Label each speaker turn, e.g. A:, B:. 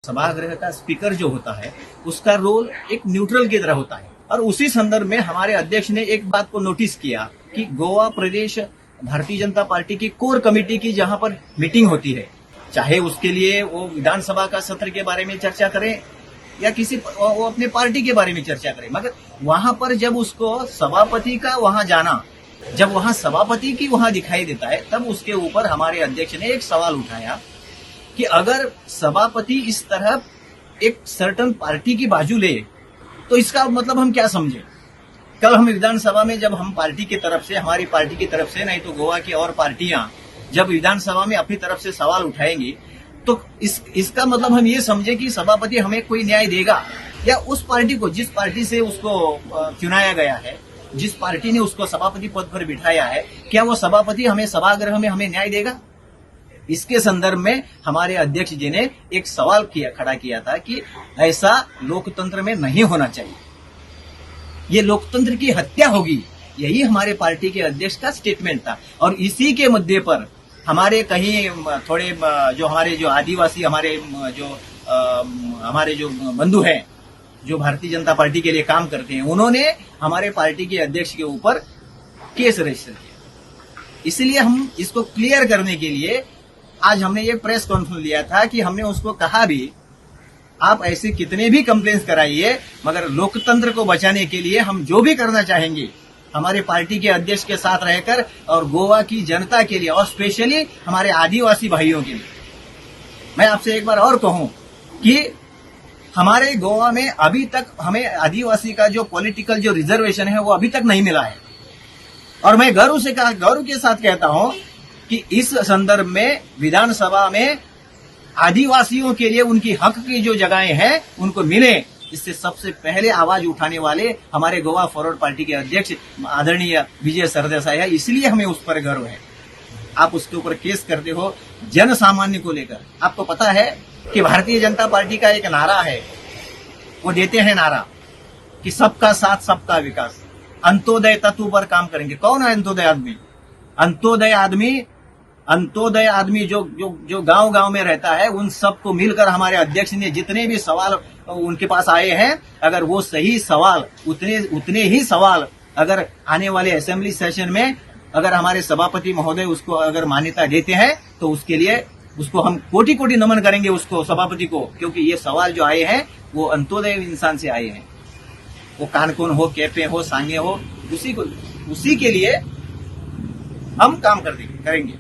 A: सभागृह का स्पीकर जो होता है उसका रोल एक न्यूट्रल की तरह होता है। और उसी संदर्भ में हमारे अध्यक्ष ने एक बात को नोटिस किया कि गोवा प्रदेश भारतीय जनता पार्टी की कोर कमेटी की जहां पर मीटिंग होती है, चाहे उसके लिए वो विधानसभा का सत्र के बारे में चर्चा करें या वो अपने पार्टी के बारे में चर्चा करें, मगर वहां पर जब उसको सभापति का वहां जाना, जब वहां सभापति की वहां दिखाई देता है, तब उसके ऊपर हमारे अध्यक्ष ने एक सवाल उठाया कि अगर सभापति इस तरह एक सर्टन पार्टी की बाजू ले तो इसका मतलब हम क्या समझे। कल हम विधानसभा में जब हम पार्टी की तरफ से, हमारी पार्टी की तरफ से, नहीं तो गोवा की और पार्टियां जब विधानसभा में अपनी तरफ से सवाल उठाएंगी तो इसका मतलब हम ये समझे कि सभापति हमें कोई न्याय देगा, या उस पार्टी को, जिस पार्टी से उसको चुनाया गया है, जिस पार्टी ने उसको सभापति पद पर बिठाया है, क्या वो सभापति हमें सभागृह में हमें न्याय देगा। इसके संदर्भ में हमारे अध्यक्ष जी ने एक सवाल खड़ा किया था कि ऐसा लोकतंत्र में नहीं होना चाहिए, ये लोकतंत्र की हत्या होगी। यही हमारे पार्टी के अध्यक्ष का स्टेटमेंट था। और इसी के मुद्दे पर हमारे कहीं थोड़े जो हमारे जो आदिवासी हमारे जो बंधु हैं, जो भारतीय जनता पार्टी के लिए काम करते हैं, उन्होंने हमारे पार्टी के अध्यक्ष के ऊपर केस रजिस्टर किया। इसलिए हम इसको क्लियर करने के लिए आज हमने ये प्रेस कॉन्फ्रेंस लिया था कि हमने उसको कहा भी, आप ऐसे कितने भी कंप्लेंट्स कराइए, मगर लोकतंत्र को बचाने के लिए हम जो भी करना चाहेंगे हमारे पार्टी के अध्यक्ष के साथ रहकर, और गोवा की जनता के लिए, और स्पेशली हमारे आदिवासी भाइयों के लिए। मैं आपसे एक बार और कहूं कि हमारे गोवा में अभी तक हमें आदिवासी का जो पॉलिटिकल जो रिजर्वेशन है वो अभी तक नहीं मिला है। और मैं गौरव के साथ कहता हूं कि इस संदर्भ में विधानसभा में आदिवासियों के लिए उनकी हक की जो जगहें हैं उनको मिले, इससे सबसे पहले आवाज उठाने वाले हमारे गोवा फॉरवर्ड पार्टी के अध्यक्ष आदरणीय विजय सरदेसाई है। इसलिए हमें उस पर गर्व है। आप उसके ऊपर केस करते हो जन सामान्य को लेकर। आपको पता है कि भारतीय जनता पार्टी का एक नारा है, वो देते हैं नारा कि सबका साथ सबका विकास, अंत्योदय तत्व पर काम करेंगे। कौन है अंत्योदय आदमी? अंत्योदय आदमी जो गांव में रहता है, उन सबको मिलकर हमारे अध्यक्ष ने जितने भी सवाल उनके पास आए हैं, अगर वो सही सवाल, उतने ही सवाल अगर आने वाले असेंबली सेशन में अगर हमारे सभापति महोदय उसको अगर मान्यता देते हैं तो उसके लिए उसको हम कोटि कोटि नमन करेंगे, उसको सभापति को, क्योंकि ये सवाल जो आए हैं वो अंत्योदय इंसान से आए हैं। वो कानकोन हो, कैफे हो, सांगे हो, उसी के लिए हम काम करेंगे।